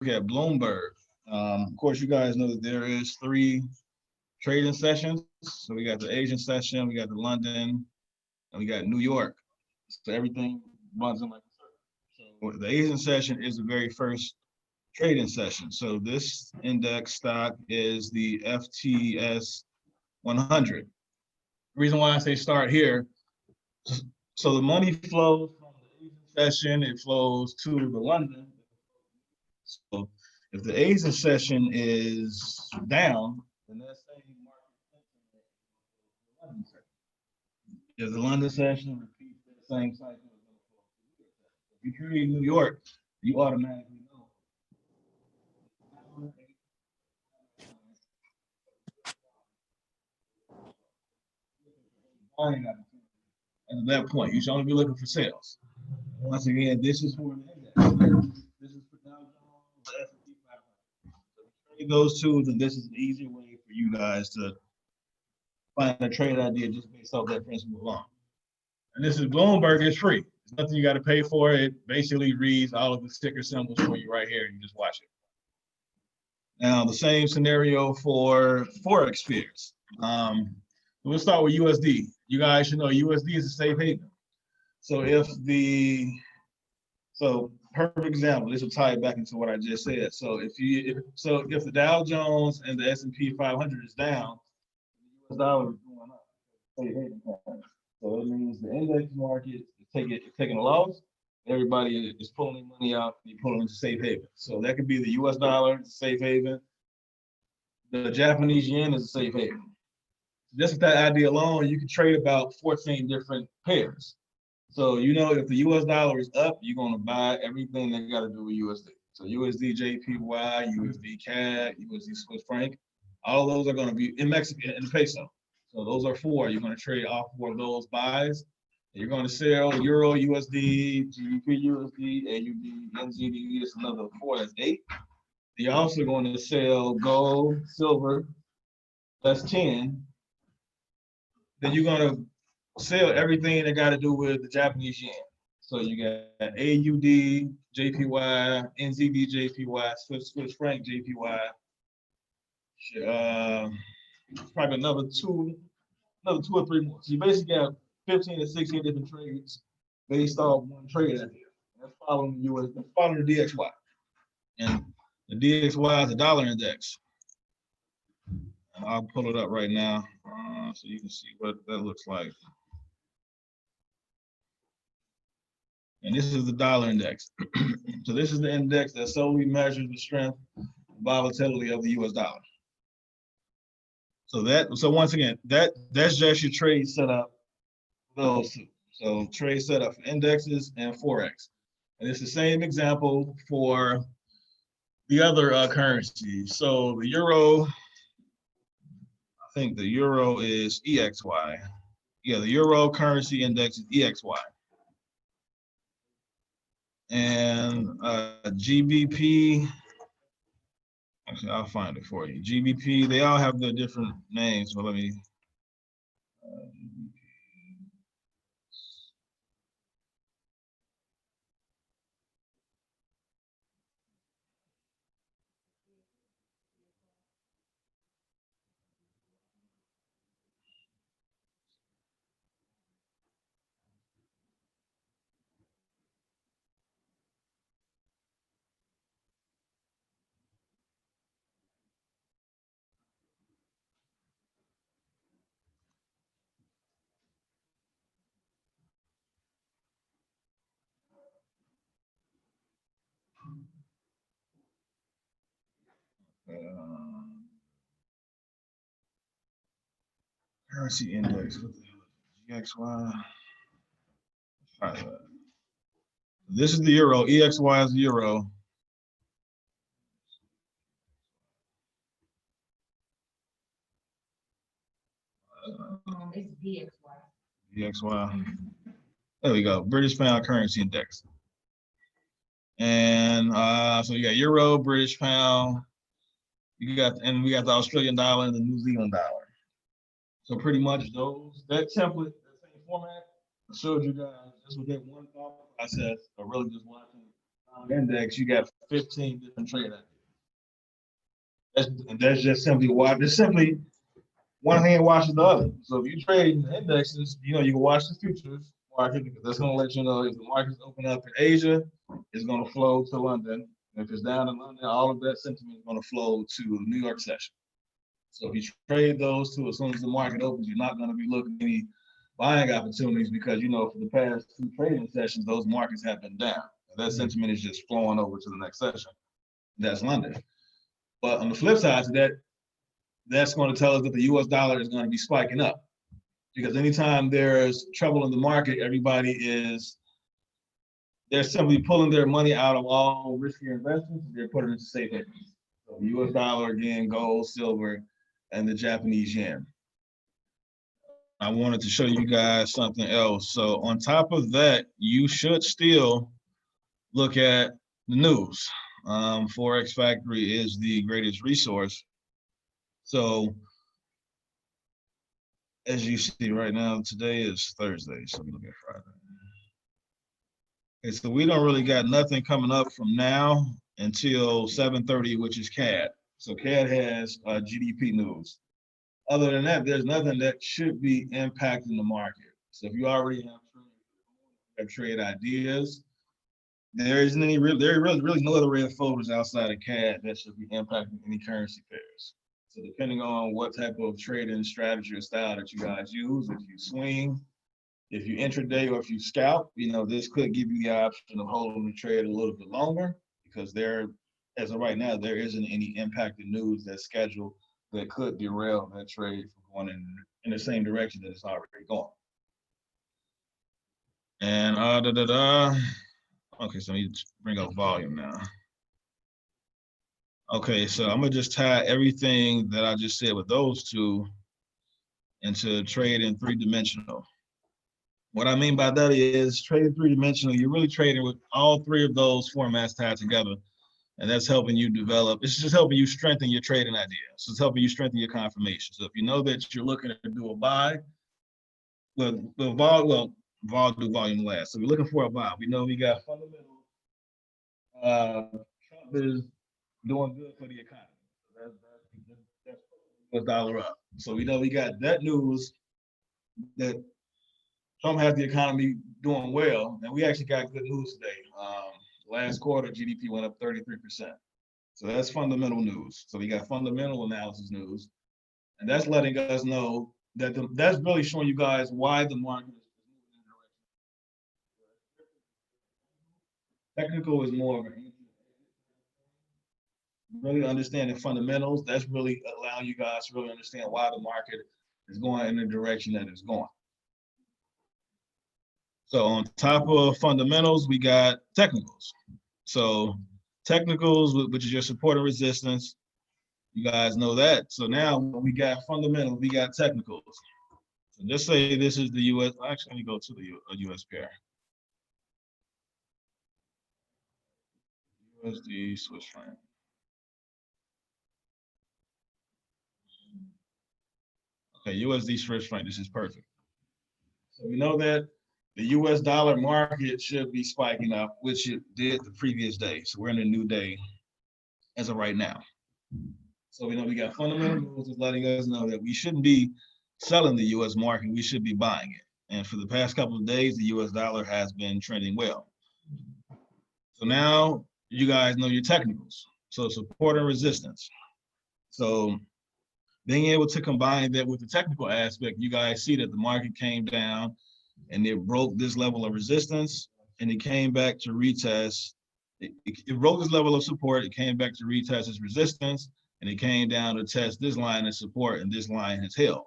at Bloomberg. Of course, you guys know that there is three trading sessions. So we got the Asian session, we got the London, and we got New York. So everything runs in like a circle. So the Asian session is the very first trading session. So this index stock is the FTS 100. The reason why I say start here, so the money flows from the Asian session, it flows to the London. So if the Asian session is down, then that same market if the London session repeats that same cycle. If you trade New York, you automatically know. And at that point, you should only be looking for sales. Once again, this is for the index. This is for Dow Jones, the S&P 500. So if you trade those two, then this is an easy way for you guys to find a trade idea just based off that principle alone. And this is Bloomberg, it's free. There's nothing you got to pay for. It basically reads all of the sticker symbols for you right here. You just watch it. Now, the same scenario for Forex fears. We'll start with USD. You guys should know USD is a safe haven. So perfect example, this will tie it back into what I just said. So if the Dow Jones and the S&P 500 is down, the US dollar is going up. Safe haven. So it means the index market is taking a loss. Everybody is pulling their money out. You're pulling into safe haven. So that could be the U.S. dollar, safe haven. The Japanese yen is a safe haven. Just with that idea alone, you can trade about 14 different pairs. So if the U.S. dollar is up, you're going to buy everything that got to do with USD. So USD JPY, USD CAD, USD Swiss franc, all of those are going to be in Mexican in peso. So those are four. You're going to trade all four of those buys. You're going to sell Euro USD, GBP USD, AUD, NZD. It's another four. That's eight. You're also going to sell gold, silver. That's 10. Then you're going to sell everything that got to do with the Japanese yen. So you got AUD, JPY, NZD, JPY, Swiss franc, JPY. Probably another two or three more. So you basically have 15 to 16 different trades based off one trade idea. That's following the DXY. And the DXY is a dollar index. I'll pull it up right now so you can see what that looks like. And this is the dollar index. So this is the index that solely measures the strength and volatility of the US dollar. So once again, that's just your trade setup for those two. So trade setup for indexes and Forex. And it's the same example for the other currencies. So the euro, I think the euro is EXY. Yeah, the euro currency index is EXY. And GBP, actually, I'll find it for you. GBP, they all have the different names, but let me. Currency index, what the hell is GXY? This is the euro. EXY is the euro. It's DXY. DXY. There we go. British pound currency index. And so you got euro, British pound. We got the Australian dollar and the New Zealand dollar. So pretty much that template, that same format, I showed you guys just with that one thought process of really just watching index, you got 15 different trade ideas. That's just simply why. There's simply one hand washes the other. So if you trade indexes, you can watch the futures market because that's going to let you know if the market's open up in Asia, it's going to flow to London. If it's down in London, all of that sentiment is going to flow to the New York session. So if you trade those two, as soon as the market opens, you're not going to be looking at any buying opportunities because for the past two trading sessions, those markets have been down. And that sentiment is just flowing over to the next session. That's London. But on the flip side to that, that's going to tell us that the US dollar is going to be spiking up. Because anytime there's trouble in the market, they're simply pulling their money out of all risky investments. They're putting it into safe havens. So the US dollar, again, gold, silver, and the Japanese yen. I wanted to show you guys something else. So on top of that, you should still look at the news. Forex Factory is the greatest resource. So as you see right now, today is Thursday, so we look at Friday. Okay, so we don't really got nothing coming up from now until 7:30, which is CAD. So CAD has GDP news. Other than that, there's nothing that should be impacting the market. So if you already have trade ideas, there really no other red folders outside of CAD that should be impacting any currency pairs. So depending on what type of trading strategy or style that you guys use, if you swing, if you intraday, or if you scalp, this could give you the option of holding the trade a little bit longer because as of right now, there isn't any impacted news that's scheduled that could derail that trade from going in the same direction that it's already going. And okay, so I need to bring up volume now. Okay, so I'm gonna just tie everything that I just said with those two into trade in three-dimensional. What I mean by that is trading three-dimensional, you're really trading with all three of those formats tied together. And that's helping you develop, it's just helping you strengthen your trading idea. So it's helping you strengthen your confirmation. So if you know that you're looking to do a buy, vol do volume last. So we're looking for a buy. We know we got fundamental, Trump is doing good for the economy. So that's dollar up. So we know we got that news that Trump has the economy doing well. And we actually got good news today. Last quarter, GDP went up 33%. So that's fundamental news. So we got fundamental analysis news. And that's letting us know that that's really showing you guys why the market is moving in a direction. Technical is more of really understanding fundamentals. That's really allowing you guys to really understand why the market is going in the direction that it's going. So on top of fundamentals, we got technicals. So technicals, which is your support and resistance, you guys know that. So now we got fundamentals, we got technicals. So just say this is the US, actually let me go to the US pair. USD Swiss franc. Okay, USD Swiss franc, this is perfect. So we know that the US dollar market should be spiking up, which it did the previous day. So we're in a new day as of right now. So we know we got fundamental rules that's letting us know that we shouldn't be selling the US market, we should be buying it. And for the past couple of days, the US dollar has been trending well. So now you guys know your technicals. So support and resistance. So being able to combine that with the technical aspect, you guys see that the market came down and it broke this level of resistance and it came back to retest. It broke this level of support, it came back to retest its resistance, and it came down to test this line of support, and this line has held.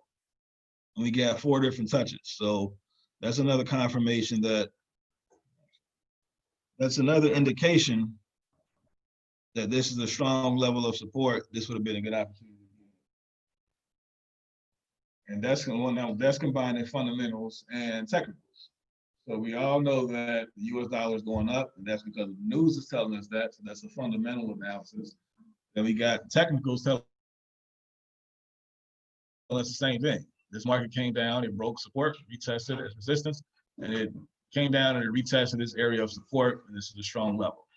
And we got 4 different touches. So that's another confirmation that's another indication that this is a strong level of support. This would have been a good opportunity. And that's combining fundamentals and technicals. So we all know that the US dollar is going up, and that's because the news is telling us that. So that's a fundamental analysis. Then we got technicals telling us the same thing. This market came down, it broke support, retested its resistance, and it came down and it retested this area of support, and this is a strong level.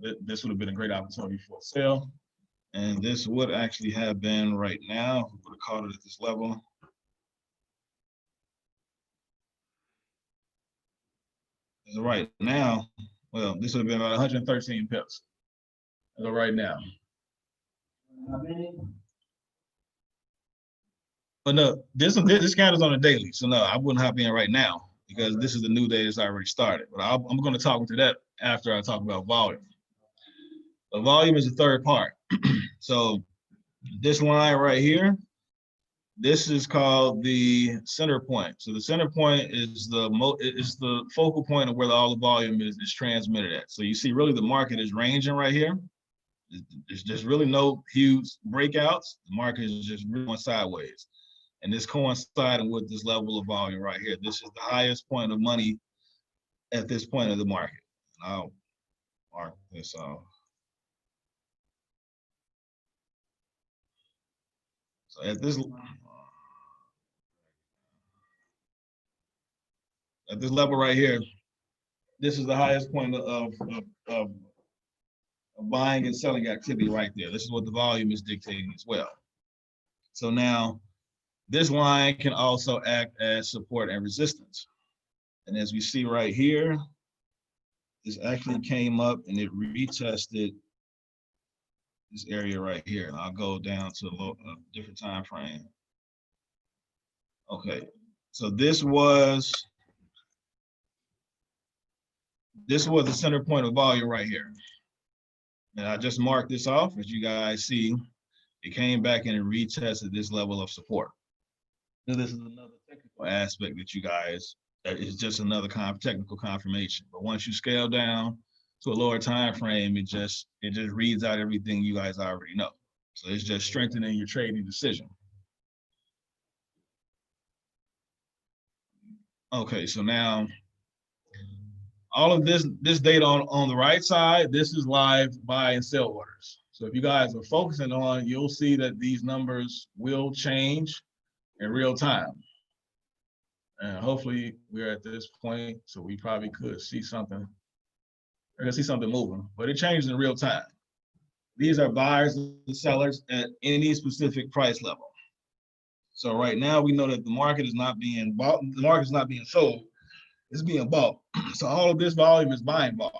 This would have been a great opportunity for a sale. And this would actually have been right now, if we would have caught it at this level. As of right now, well, this would have been about 113 pips. As of right now. But no, this count is on a daily. So no, I wouldn't hop in right now because this is the new day that's already started. But I'm going to talk into that after I talk about volume. The volume is the third part. So this line right here, this is called the center point. So the center point is the focal point of where all the volume is transmitted at. So you see really the market is ranging right here. There's just really no huge breakouts. The market is just going sideways. And this coinciding with this level of volume right here. This is the highest point of money at this point of the market. I'll mark this off. So at this level right here, this is the highest point of buying and selling activity right there. This is what the volume is dictating as well. So now this line can also act as support and resistance. And as we see right here, this actually came up and it retested this area right here. And I'll go down to a different time frame. Okay, so this was the center point of volume right here. And I just marked this off. As you guys see, it came back and it retested this level of support. So this is another technical aspect that is just another technical confirmation. But once you scale down to a lower time frame, it just reads out everything you guys already know. So it's just strengthening your trading decision. Okay, so now all of this data on the right side, this is live buy and sell orders. So if you guys are focusing on, you'll see that these numbers will change in real time. And hopefully we're at this point, so we probably could see something. We're gonna see something moving, but it changes in real time. These are buyers and sellers at any specific price level. So right now we know that the market is not being bought, the market is not being sold, it's being bought. So all of this volume is buying volume.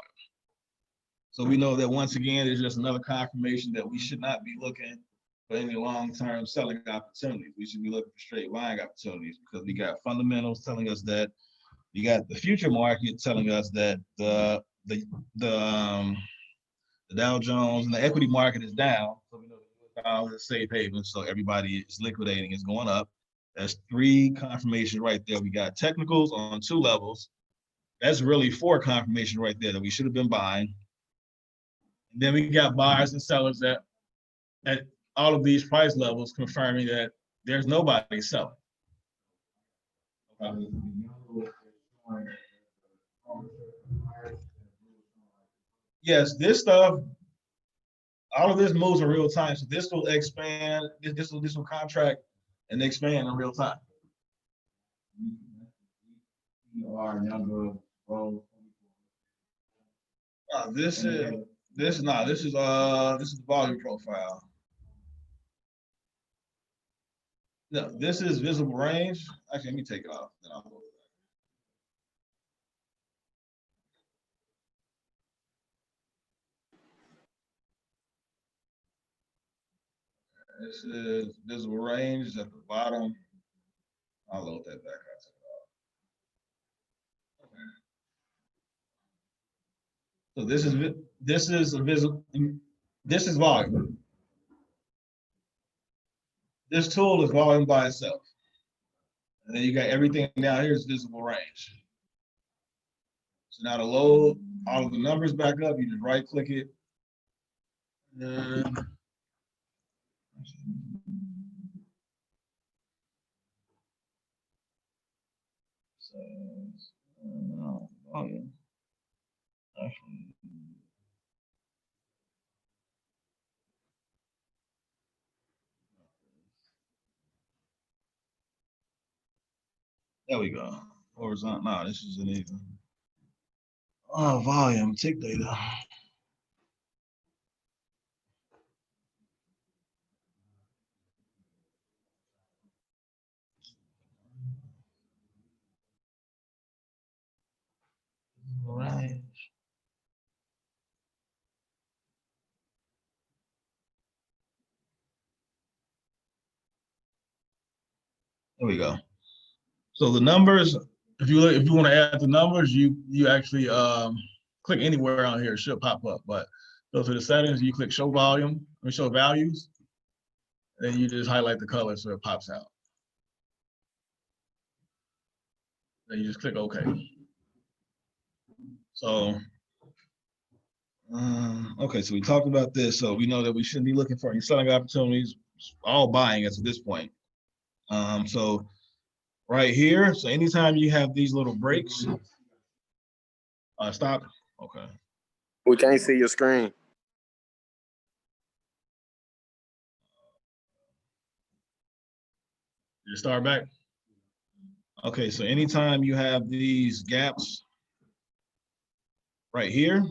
So we know that once again, it's just another confirmation that we should not be looking for any long-term selling opportunities. We should be looking for straight buying opportunities because we got fundamentals telling us that, you got the future market telling us that the Dow Jones and the equity market is down. So we know the dollar is safe haven, so everybody is liquidating, is going up. That's 3 confirmations right there. We got technicals on 2 levels. That's really 4 confirmations right there that we should have been buying. And then we got buyers and sellers at all of these price levels confirming that there's nobody selling. Yes, this stuff, all of this moves in real time. So this will expand, this will contract and expand in real time. This is the volume profile. No, this is visible range. Actually, let me take it off. Then I'll go with that. This is visible range at the bottom. I'll load that back. So this is a visible. This is volume. This tool is volume by itself. And then you got everything down here is visible range. So now to load all of the numbers back up, you just right click it. Volume. There we go. Horizontal. No, this is an even. Oh, volume, tick data. There we go. So the numbers, if you want to add the numbers, you actually click anywhere on here, it should pop up. But go to the settings, you click show volume, or show values, then you just highlight the color so it pops out. Then you just click OK. So, okay, so we talked about this. So we know that we shouldn't be looking for any selling opportunities, all buying as of this point. So right here, so anytime you have these little breaks, stop. Okay. We can't see your screen. You start back. Okay, so anytime you have these gaps right here,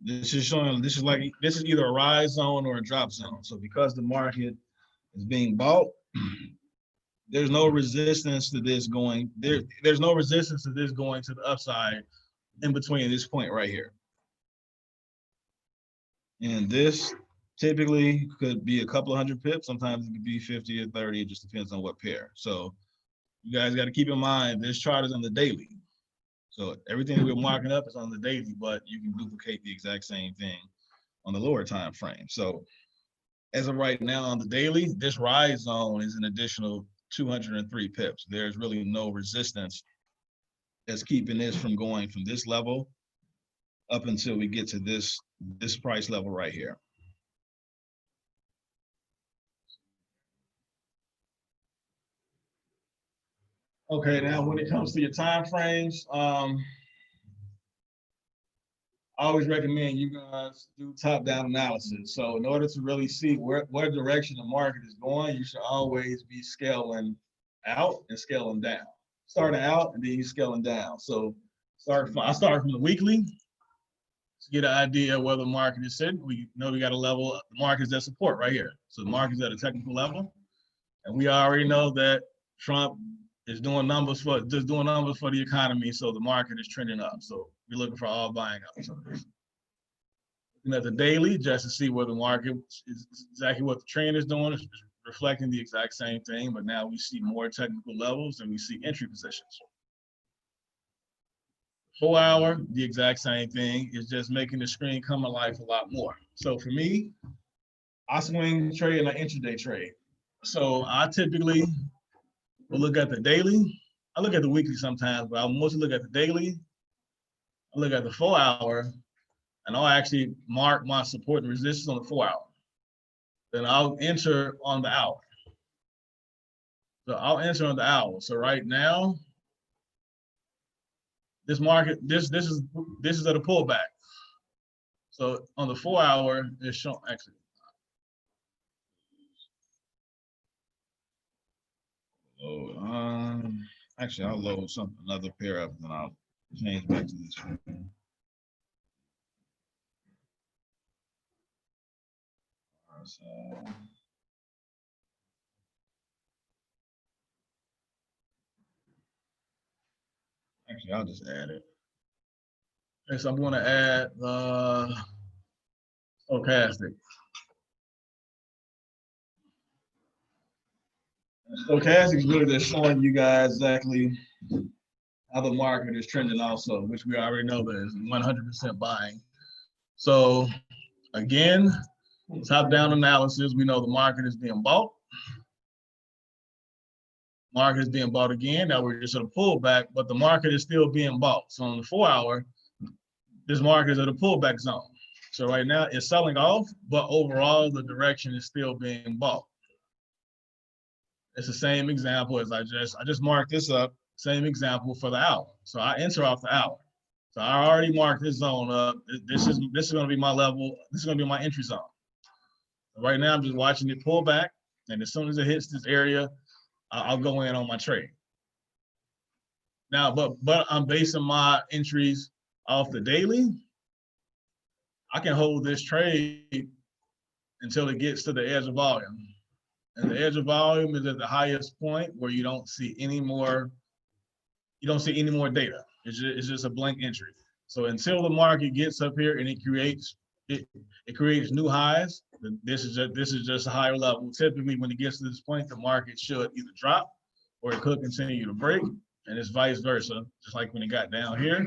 this is showing, this is either a rise zone or a drop zone. So because the market is being bought, there's no resistance to this going, there's no resistance to this going to the upside in between this point right here. And this typically could be a couple of hundred pips. Sometimes it could be 50 or 30. It just depends on what pair. So you guys got to keep in mind, this chart is on the daily. So everything that we're marking up is on the daily, but you can duplicate the exact same thing on the lower time frame. So as of right now on the daily, this rise zone is an additional 203 pips. There's really no resistance that's keeping this from going from this level up until we get to this price level right here. Okay, now when it comes to your time frames, I always recommend you guys do top-down analysis. So in order to really see what direction the market is going, you should always be scaling out and scaling down. Starting out and then you scaling down. So I start from the weekly to get an idea of where the market is sitting. We know we got a level, the market's at support right here. So the market's at a technical level. And we already know that Trump is doing numbers for the economy, so the market is trending up. So we're looking for all buying opportunities. Looking at the daily, just to see where the market is, exactly what the trend is doing, is reflecting the exact same thing, but now we see more technical levels and we see entry positions. 4 hour, the exact same thing, is just making the screen come alive a lot more. So for me, I swing trade and I intraday trade. So I typically will look at the daily. I look at the weekly sometimes, but I'll mostly look at the daily. I look at the 4 hour, and I'll actually mark my support and resistance on the 4 hour. Then I'll enter on the hour. So I'll enter on the hour. So right now, this market, this is at a pullback. So on the 4 hour, it's showing actually. Oh, actually, I'll load another pair up, and then I'll change back to this one. So, actually, I'll just add it. Okay, so I'm going to add the stochastic. Stochastic is really just showing you guys exactly how the market is trending also, which we already know that is 100% buying. So again, top-down analysis, we know the market is being bought. Market is being bought again. Now we're just at a pullback, but the market is still being bought. So on the 4 hour, this market is at a pullback zone. So right now it's selling off, but overall the direction is still being bought. It's the same example as I just marked this up, same example for the hour. So I enter off the hour. So I already marked this zone up. This is going to be my level. This is going to be my entry zone. Right now I'm just watching it pull back, and as soon as it hits this area, I'll go in on my trade. Now, but I'm basing my entries off the daily. I can hold this trade until it gets to the edge of volume. And the edge of volume is at the highest point where you don't see any more data. It's just a blank entry. So until the market gets up here and it creates it creates new highs. This is just a higher level. Typically, when it gets to this point, the market should either drop or it could continue to break, and it's vice versa. Just like when it got down here,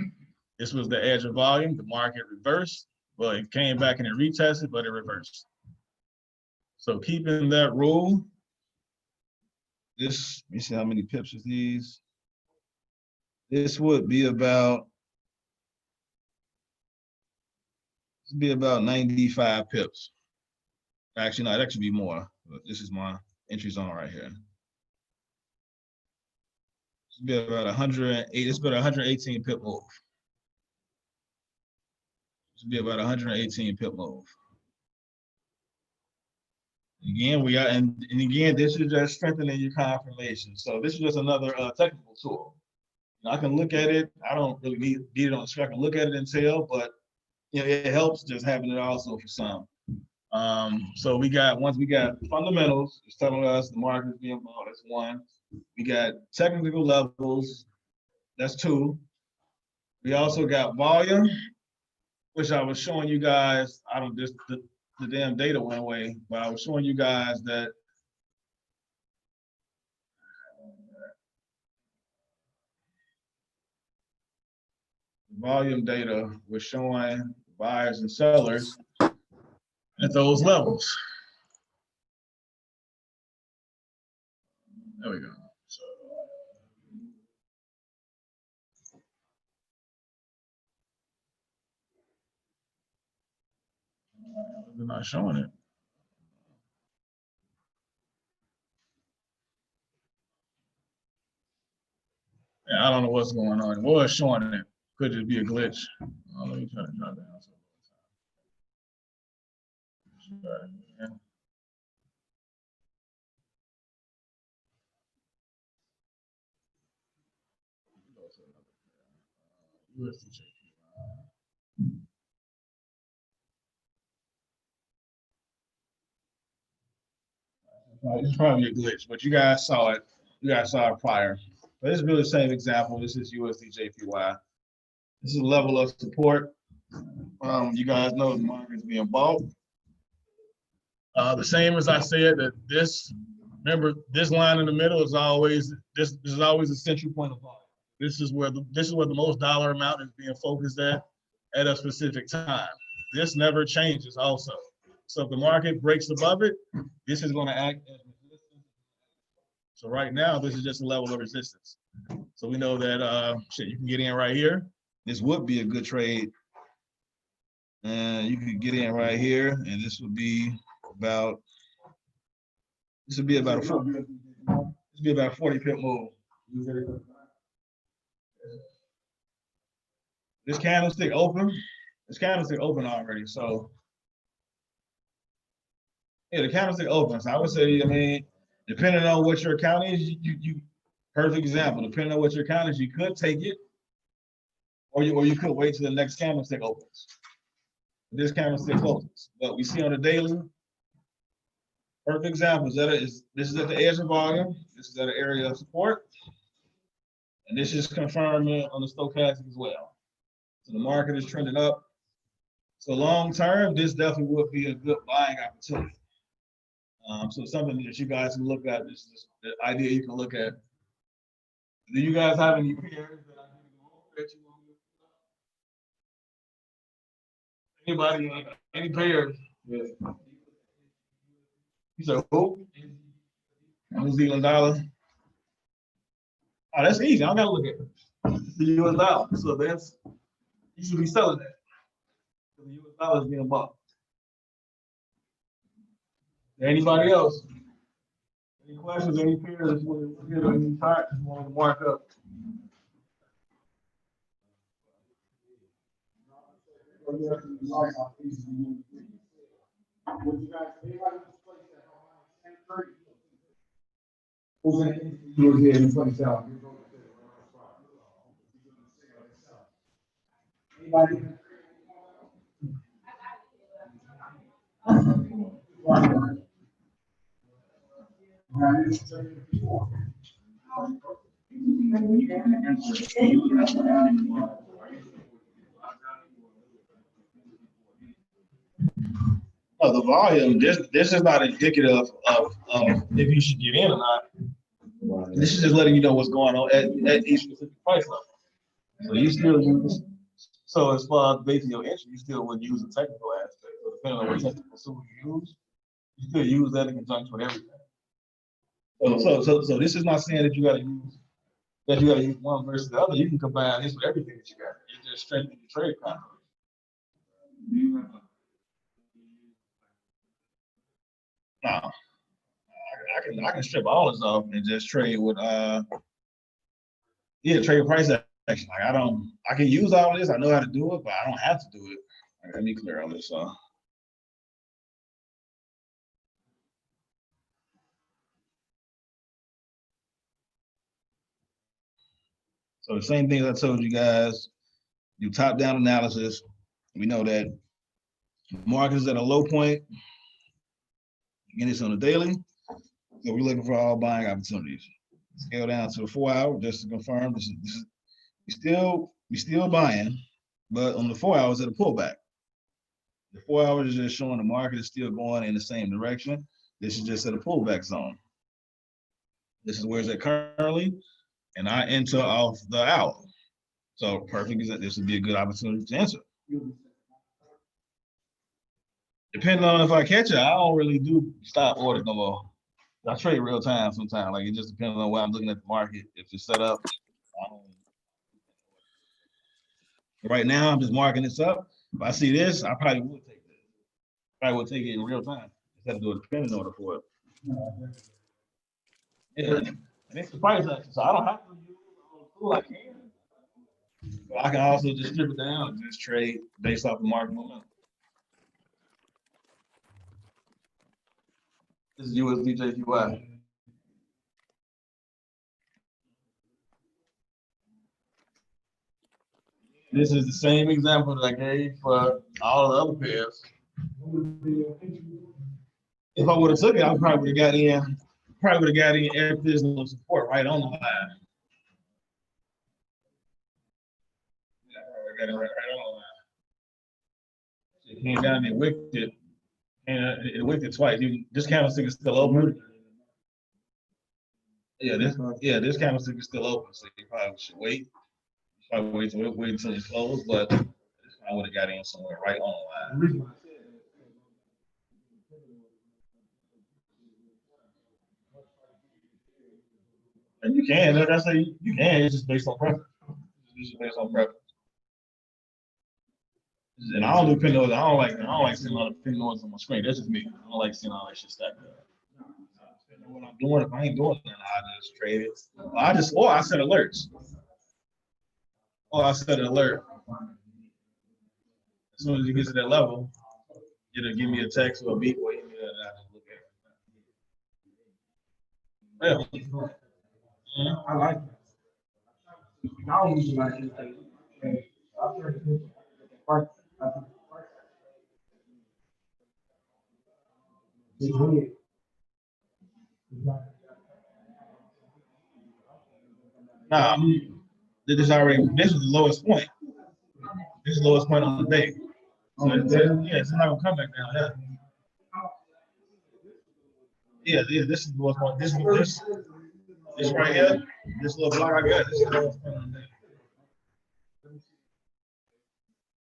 this was the edge of volume. The market reversed, but it came back and it retested, but it reversed. So keeping that rule, this, let me see how many pips is these. This would be about 95 pips. Actually, no, that should be more. But this is my entry zone right here. It's be about 108. It's about 118 pip move. It's be about 118 pip move. Again, we are, and again, this is just strengthening your confirmation. So this is just another technical tool. I can look at it. I don't really need it on the screen. I can look at it and tell, but it helps just having it also for some. So once we got fundamentals, it's telling us the market is being bought. That's one. We got technical levels. That's two. We also got volume, which I was showing you guys. I don't just the damn data went away, but I was showing you guys that volume data was showing buyers and sellers at those levels. There we go. So, they're not showing it. Yeah, I don't know what's going on. It was showing it. Could just be a glitch. Let me try to drop down. Yeah. It's probably a glitch, but you guys saw it. You guys saw it prior. But this is really the same example. This is USDJPY. This is a level of support. You guys know the market is being bought. The same as I said that remember this line in the middle is always this is always a central point of volume. This is where the most dollar amount is being focused at a specific time. This never changes also. So if the market breaks above it, this is going to act as resistance. So right now, this is just a level of resistance. So we know that you can get in right here. This would be a good trade. And you could get in right here, and this would be about a 40 pip move. This candlestick open. This candlestick open already. So yeah, the candlestick opens. I would say, I mean, depending on what your account is, you perfect example. Depending on what your account is, you could take it, or you could wait till the next candlestick opens. This candlestick closes. But we see on the daily, perfect example is this is at the edge of volume. This is at an area of support. And this is confirming on the stochastic as well. So the market is trending up. So long term, this definitely would be a good buying opportunity. So something that you guys can look at. This is the idea you can look at. Do you guys have any pairs that you want? Anybody? Any pairs? Yeah. You said who? New Zealand dollar. Oh, that's easy. I don't gotta look at it. The US dollar. So you should be selling that. The US dollar is being bought. Anybody else? Any questions? Any pairs? Any charts you want to mark up? No, the volume, this is not indicative of if you should get in or not. This is just letting you know what's going on at each specific price level. So you still use, so as far as basing your entry, you still would use the technical aspect. So depending on what technical consumer you use, you still use that in conjunction with everything. So this is not saying that you gotta use one versus the other. You can combine this with everything that you got. It just strengthens your trade confidence. No, I can strip all this off and just trade with trade price action. Like I can use all of this. I know how to do it, but I don't have to do it. Let me clear all this off. So the same things I told you guys, do top-down analysis. We know that market is at a low point. Again, it's on the daily. So we're looking for all buying opportunities. Scale down to the 4 hour just to confirm this is we still buying, but on the 4 hours at a pullback. The 4 hours is just showing the market is still going in the same direction. This is just at a pullback zone. This is where it's at currently, and I enter off the hour. So perfect is that this would be a good opportunity to enter. Depending on if I catch it, I don't really do stop orders no more. I trade real time sometimes. Like it just depends on where I'm looking at the market. If it's set up, right now I'm just marking this up. If I see this, I probably would take this. Probably would take it in real time instead of doing a depending order for it. Yeah, and it's the price action, so I don't have to use the tool. I can. But I can also just strip it down and just trade based off the market momentum. This is USDJPY. This is the same example that I gave for all the other pairs. If I would have took it, I probably would have got in. Probably would have got in if there's no support right on the line. Yeah, I got it right on the line. It came down and wicked it, and it wicked it twice. This candlestick is still open. Yeah, this candlestick is still open, so you probably should wait. Probably wait until it's closed, but I would have got in somewhere right on the line. And you can, that's how you can. It's just based on preference. It's just based on preference. And I don't do pin notes. I don't like seeing a lot of pin notes on my screen. That's just me. I don't like seeing all that shit stacked up. What I'm doing, if I ain't doing it, I just trade it. Or I set alerts. Or I set an alert. As soon as you get to that level, it'll give me a text or a beep or email, and I just look at it. Yeah. I like it. I don't usually like it. Nah, this is the lowest point. This is the lowest point on the day. So it's not gonna come back down. Yeah, this is the lowest point. This right here, this little block I got, this is the lowest point on the day.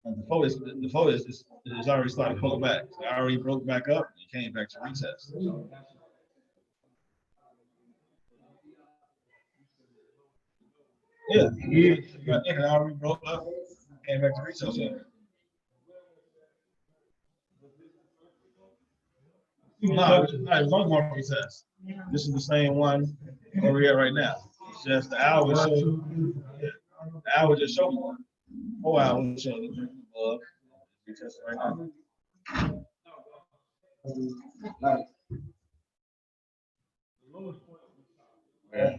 And the photo is already started pulling back. So I already broke back up and came back to retest. Yeah, it already broke up, came back to retest. No, it was on more retest. This is the same one where we're at right now. It's just the hour show. The hour just show more. 4 hours show above. Retest right now. Yeah.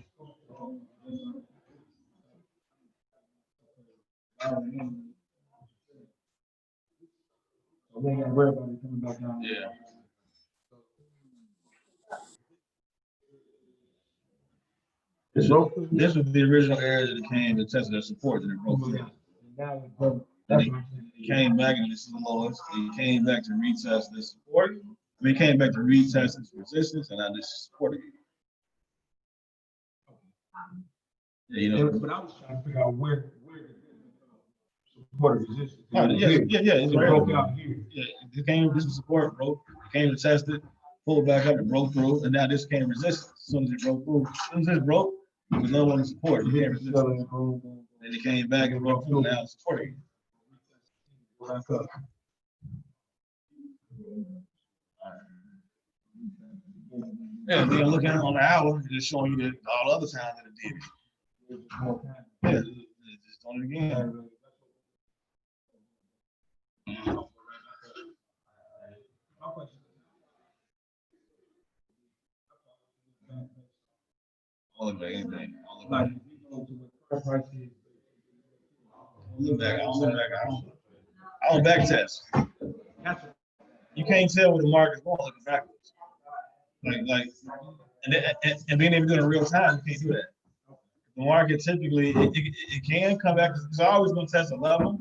Yeah. This was the original area that came to test their support that it broke through. He came back and this is the lowest. He came back to retest this support. I mean, he came back to retest this resistance, and now this is support again. Yeah, you know. But I was trying to figure out where the support resistance. Oh, yeah. It broke out here. Yeah, it came. This was support, broke. It came to test it, pulled back up, and broke through, and now this came resistance. As soon as it broke through, as soon as it broke, there was no longer support. It came resistance. Then it came back and broke through. Now it's support again. Yeah, then look at it on the hour, it's showing you that all the other times that it did it. Yeah, just on it again. I'll look back anything. I'll look back. I'll back test. You can't tell where the market's going looking backwards. And being able to do it in real time, you can't do that. The market typically, it can come back, it's always going to test a level,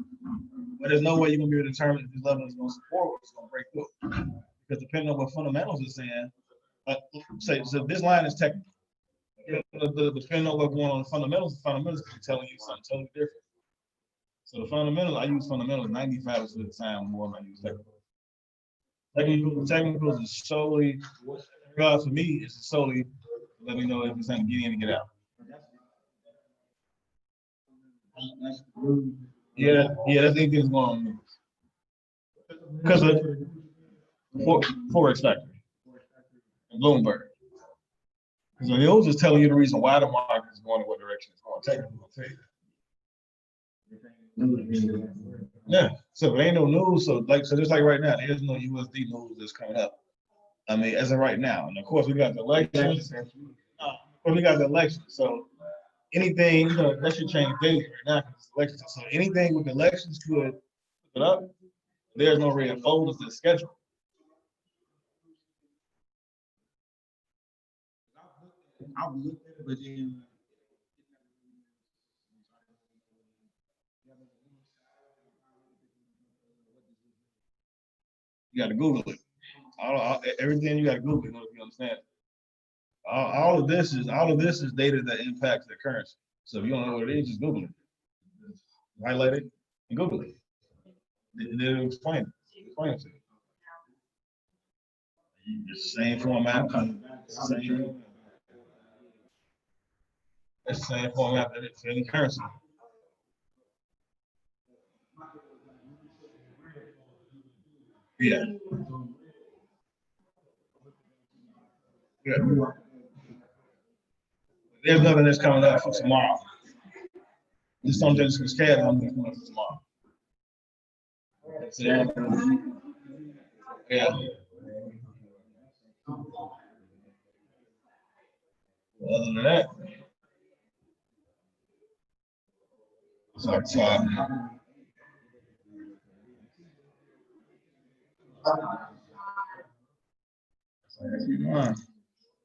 but there's no way you're going to be able to determine if this level is going to support or it's going to break through. Because depending on what fundamentals are saying, so this line is technical. Depending on what's going on the fundamentals can be telling you something totally different. So the fundamentals, I use fundamentals 95% of the time more than I use technical. Technicals is solely, God for me, is solely let me know if it's time to get in and get out. Yeah, that's anything's going on. Because of Forex Factory and Bloomberg. Because those is telling you the reason why the market is going in what direction it's going. Yeah, so it ain't no news. So just like right now, there's no USD news that's coming up. I mean, as of right now, and of course we got the elections. So anything, that should change daily right now because it's elections. So anything with elections could put up. There's no red folders to the schedule. I've looked at it, but then You got to Google it. Everything you got to Google it if you understand. All of this is data that impacts the currency. So if you don't know what it is, just Google it. Highlight it and Google it. And then it'll explain it. Explain it to you. The same format. It's the same format that it's in currency. Yeah. Yeah. There's nothing that's coming up for tomorrow. There's something that's scared of coming up for tomorrow. So, yeah. Other than that, so